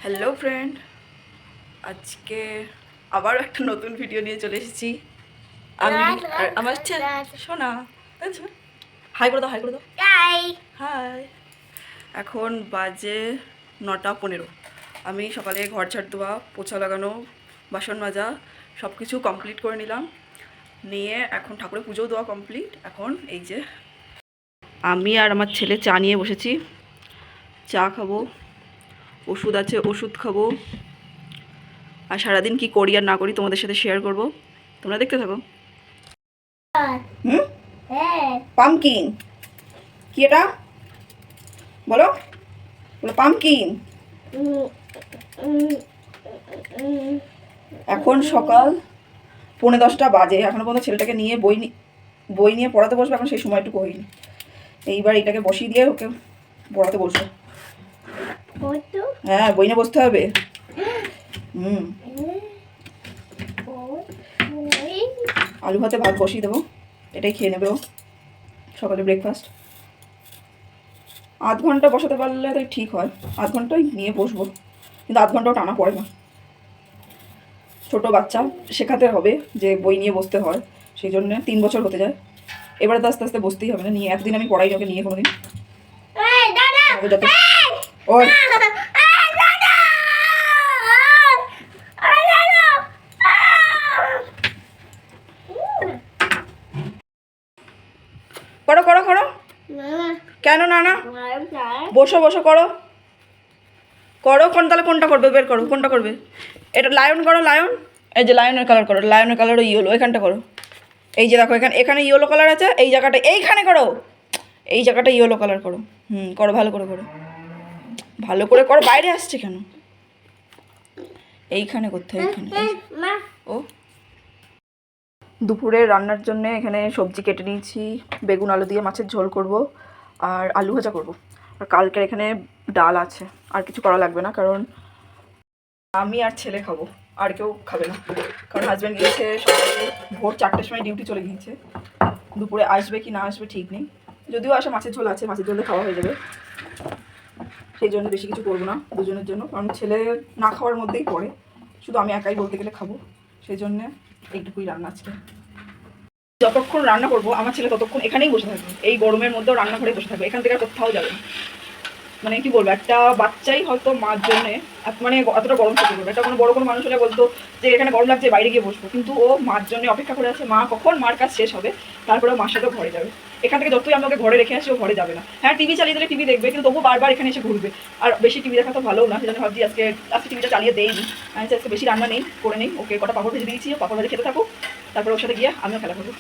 Hello friend, আজকে আবার একটা নতুন ভিডিও নিয়ে চলে এসেছি। আমি আর আমার শোনা হাই করে দাও, হাই করে দাও। হাই। এখন বাজে 9:15। আমি সকালে ঘর ঝাড় দেওয়া, পোছা লাগানো, বাসন মাজা সব কিছু কমপ্লিট করে নিলাম। নিয়ে এখন ঠাকুরের পুজো দেওয়া কমপ্লিট। এখন এই যে আমি আর আমার ছেলে চা নিয়ে বসেছি। চা খাবো, ওষুধ আছে ওষুধ খাবো, আর সারাদিন কি করি আর না করি তোমাদের সাথে শেয়ার করব। তোমরা দেখতে থাকো। পামকিন কি এটা বলো, বলো পামকিন। এখন সকাল 9:45 বাজে, এখনো পর্যন্ত ছেলেটাকে নিয়ে বই নিয়ে পড়াতে বসবো। এখন সেই সময়টুকু হয়নি। এইবার এটাকে বসিয়ে দিয়ে ওকে পড়াতে বসবো। হ্যাঁ, বই নিয়ে বসতে হবে। আলু ভাতে ভাত বসিয়ে দেবো, এটাই খেয়ে নেবে ও সকালে ব্রেকফাস্ট। আধ ঘন্টা বসাতে পারলে তাই ঠিক হয়, আধ ঘন্টাই নিয়ে বসবো, কিন্তু আধ ঘন্টাও টানা পড়ে না। ছোট বাচ্চা, শেখাতে হবে যে বই নিয়ে বসতে হয়, সেই জন্য 3 বছর হতে যায়। এবারে তো আস্তে আস্তে বসতেই হবে না। নিয়ে এতদিন আমি পড়াই ওকে নিয়ে কোনোদিন। ওই করো করো করো। কেন না না, বসো বসো করো করো। তাহলে কোনটা করবে, বের করো কোনটা করবে। এটা লায়ন করো, লায়ন। এই যে লায়নের কালার করো, লায়নের কালারও ইয়েলো। এখানটা করো, এই যে দেখো এখানে ইয়েলো কালার আছে। এই জায়গাটা এইখানে করো, এই জায়গাটা ইয়েলো কালার করো। করো, ভালো করে করো, ভালো করে করো। বাইরে আসছে কেন? এইখানে করতে হয়, এইখানে। ও দুপুরে রান্নার জন্য এখানে সবজি কেটে নিয়েছি। বেগুন আলু দিয়ে মাছের ঝোল করব, আর আলু ভাজা করব। আর কালকের এখানে ডাল আছে। আর কিছু করা লাগবে না, কারণ আমি আর ছেলে খাবো, আর কেউ খাবে না। কারণ হাজব্যান্ড গিয়েছে সকালে ভোর 4টের সময় ডিউটি চলে গিয়েছে। দুপুরে আসবে কি না আসবে ঠিক নেই। যদিও আসে, মাছের ঝোল আছে, মাছের ঝোলে খাওয়া হয়ে যাবে। সেই জন্য বেশি কিছু করবো না দুজনের জন্য, কারণ ছেলে না খাওয়ার মধ্যেই পড়ে। শুধু আমি একাই বলতে গেলে খাবো, সেই জন্যে এইটুকুই রান্না আজকে। যতক্ষণ রান্না করবো আমার ছেলে ততক্ষণ এখানেই বসে থাকবে। এই গরমের মধ্যেও রান্নাঘরে বসে থাকবে, এখান থেকে আর কোথাও যাবে না। মানে কি বলবো, একটা বাচ্চাই হয়তো মার জন্যে মানে এতটা গরম সহ্য করবে। একটা কোনো বড় কোনো মানুষ হলে বলতো যে এখানে গরম লাগছে, বাইরে গিয়ে বসবো। কিন্তু ও মার জন্য অপেক্ষা করে আছে। মা কখন মার কাজ শেষ হবে তারপরে মার সাথে ঘরে যাবে। এখান থেকে যতই আমি ওকে ঘরে রেখে আসি ও ঘরে যাবে না। হ্যাঁ, টিভি চালিয়ে দিলে টিভি দেখবে, কিন্তু তবু বারবার এখানে এসে ঘুরবে। আর বেশি টিভি দেখা তো ভালো না, সেজন্য ভাবছি আজকে টিভিটা চালিয়ে দেইনি। আজকে বেশি রান্না নেই, করে নেই। ওকে কটা পাপড় ভেজে দিয়েছি, পাপড় ভেজে খেতে থাকুক, তারপরে ওর সাথে গিয়ে আমিও খেলা করবো।